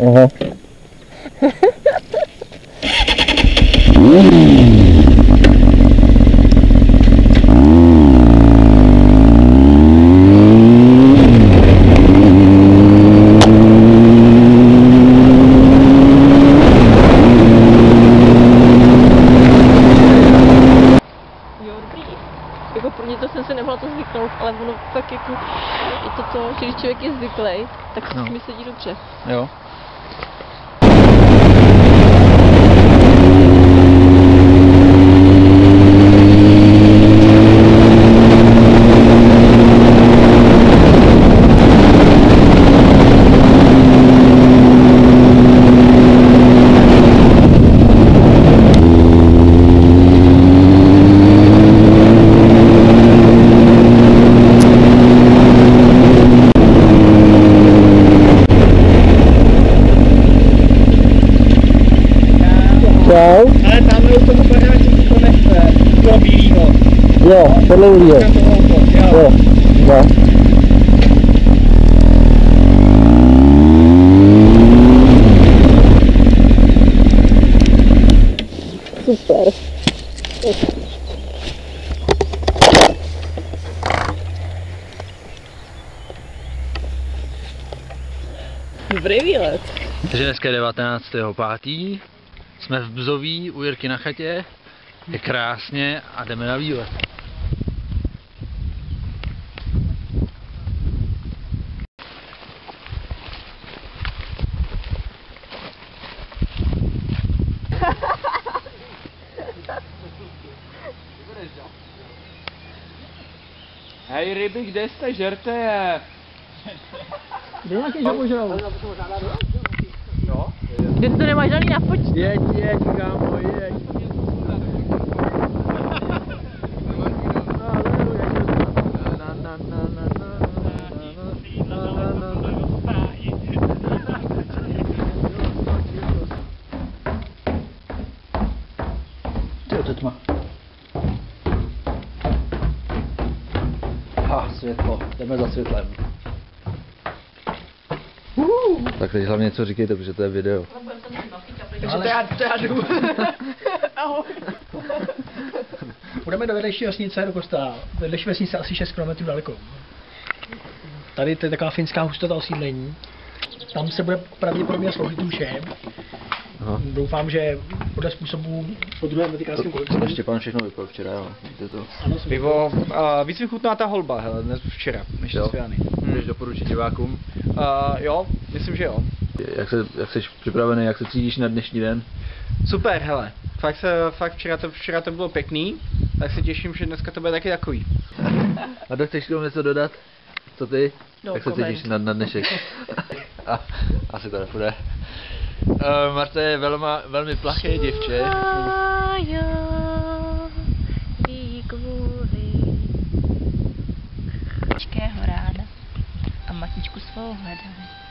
Aha. Jako první to jsem se nemohla to zvyknout, ale ono tak jako je to, že když člověk je zvyklý, tak to mi sedí dobře. Jo. Ale tamhle u tomu baráčku to nechce, toho bílýho. Jo, tohle je. Jo. Jo. Super. Dobrý výlet. Takže dneska je 19.5. Jsme v Bzoví u Jirky na chatě. Je krásně a jdeme na výlet. Hej ryby, kde jste? Žerte je! Kde nějaký žabožral? Jo? Ty to nemáš žádný na počtu. Jeď, kámo, jeď. Co je to tma? Světlo, jdeme za světlem. Tak teď hlavně něco říkejte, protože to je video. Takže to já jdu. Ahoj. Půjdeme do vedlejší vesnice, do kostela. Vedlejší vesnice asi 6 km daleko. Tady to je taková finská hustota osídlení. Tam se bude pravděpodobně sloužit tuše. Doufám, že podle způsobu po druhém vatikánském kolekci. To Štěpán všechno vypil včera, jo. Víte to? Ano, Pivo, víc mi chutná ta holba, hele, dnes včera, než to Svějany. Můžeš doporučit divákům? Jo, myslím, že jo. Jak jsi připravený, jak se cítíš na dnešní den? Super, hele. Fakt včera to bylo pěkný, tak se těším, že dneska to bude taky takový. A chceš k tomu něco dodat? Co ty? No, Jak se koment. cítíš na dnešek? Asi to nepůjde. Marta je velmi plaché děvče. Matičkého ráda a matičku svou hledám.